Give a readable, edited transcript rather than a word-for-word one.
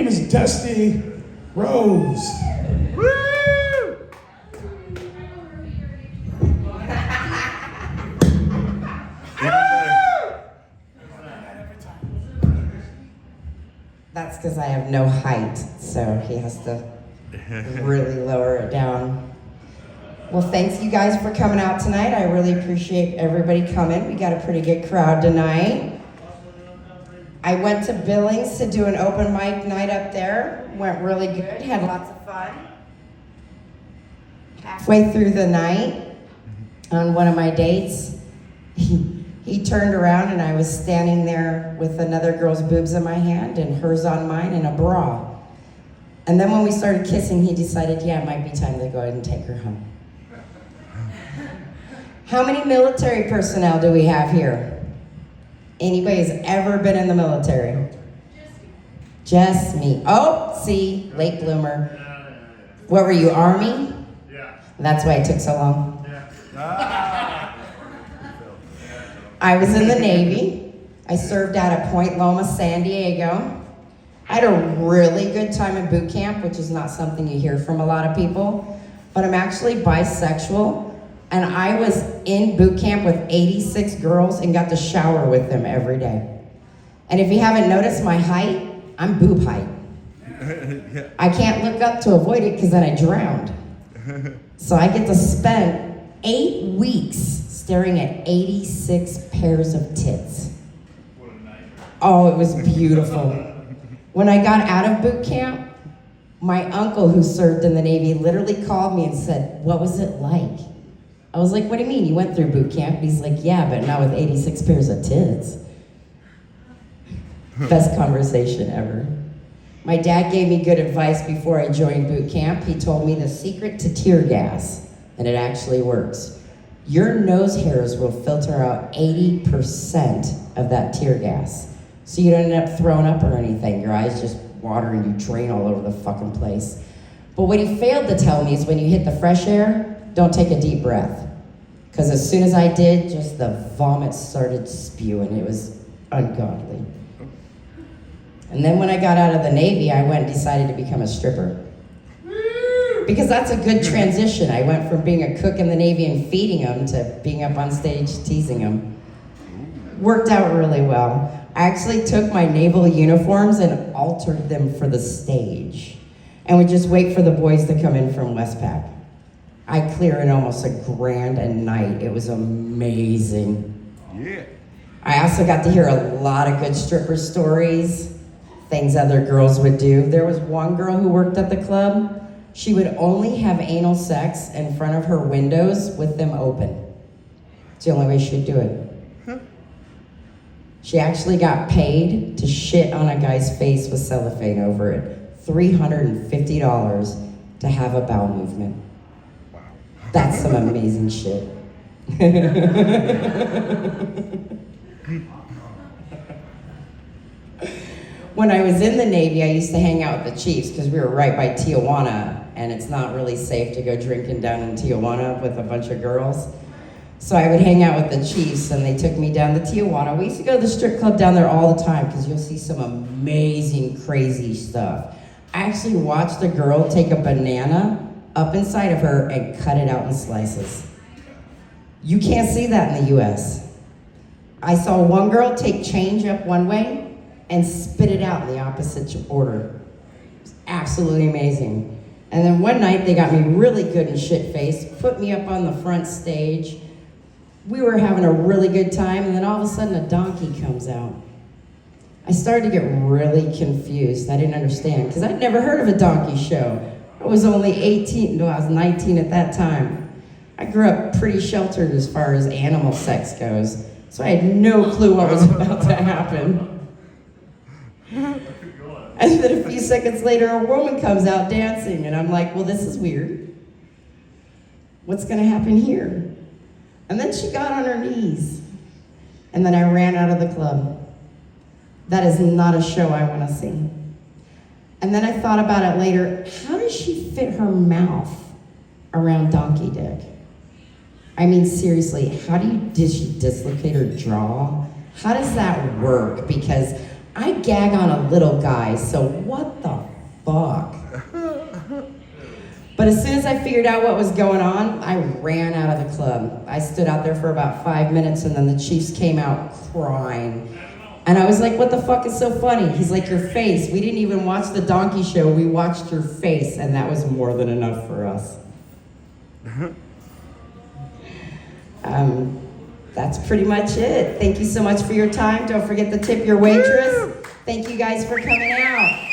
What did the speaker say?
name is Dusty Rose. Woo! That's because I have no height, so he has to really lower it down. Well, thanks you guys for coming out tonight. I really appreciate everybody coming. We got a pretty good crowd tonight. I went to Billings to do an open mic night up there. Went really good, had lots of fun. Halfway through the night, on one of my dates, he turned around and I was standing there with another girl's boobs in my hand and hers on mine in a bra. And then when we started kissing, he decided, yeah, it might be time to go ahead and take her home. How many military personnel do we have here? Anybody who's ever been in the military? Just me. Oh, see, late bloomer. What were you, Army? Yeah. That's why it took so long. Yeah. I was in the Navy. I served out at Point Loma, San Diego. I had a really good time in boot camp, which is not something you hear from a lot of people, but I'm actually bisexual, and I was in boot camp with 86 girls and got to shower with them every day. And if you haven't noticed my height, I'm boob height. I can't look up to avoid it because then I drowned. So I get to spend 8 weeks staring at 86 pairs of tits. Oh, it was beautiful. When I got out of boot camp, my uncle who served in the Navy literally called me and said, "What was it like?" I was like, "What do you mean? You went through boot camp?" He's like, "Yeah, but not with 86 pairs of tits." Best conversation ever. My dad gave me good advice before I joined boot camp. He told me the secret to tear gas, and it actually works. Your nose hairs will filter out 80% of that tear gas. So you don't end up throwing up or anything. Your eyes just water and you drain all over the fucking place. But what he failed to tell me is when you hit the fresh air, don't take a deep breath. Because as soon as I did, just the vomit started spewing. It was ungodly. And then when I got out of the Navy, I went and decided to become a stripper. Because that's a good transition. I went from being a cook in the Navy and feeding them to being up on stage teasing them. Worked out really well. I actually took my naval uniforms and altered them for the stage. And would just wait for the boys to come in from Westpac. I clear in almost $1,000 a night. It was amazing. Yeah. I also got to hear a lot of good stripper stories, things other girls would do. There was one girl who worked at the club. She would only have anal sex in front of her windows with them open. It's the only way she'd do it. She actually got paid to shit on a guy's face with cellophane over it. $350 to have a bowel movement. Wow. That's some amazing shit. When I was in the Navy, I used to hang out with the chiefs because we were right by Tijuana, and it's not really safe to go drinking down in Tijuana with a bunch of girls. So I would hang out with the chiefs, and they took me down to Tijuana. We used to go to the strip club down there all the time because you'll see some amazing, crazy stuff. I actually watched a girl take a banana up inside of her and cut it out in slices. You can't see that in the US. I saw one girl take change up one way and spit it out in the opposite order. It was absolutely amazing. And then one night they got me really good and shit-faced, put me up on the front stage. We were having a really good time, and then all of a sudden a donkey comes out. I started to get really confused. I didn't understand, because I'd never heard of a donkey show. I was only 18, no, I was 19 at that time. I grew up pretty sheltered as far as animal sex goes, so I had no clue what was about to happen. And then a few seconds later, a woman comes out dancing, and I'm like, well, this is weird. What's gonna happen here? And then she got on her knees, and then I ran out of the club. That is not a show I wanna see. And then I thought about it later, how does she fit her mouth around donkey dick? I mean, seriously, did she dislocate her jaw? How does that work? Because I gag on a little guy, so what the fuck? But as soon as I figured out what was going on, I ran out of the club. I stood out there for about 5 minutes, and then the Chiefs came out crying. And I was like, what the fuck is so funny? He's like, your face. We didn't even watch the donkey show. We watched your face, and that was more than enough for us. That's pretty much it. Thank you so much for your time. Don't forget to tip your waitress. Thank you guys for coming out.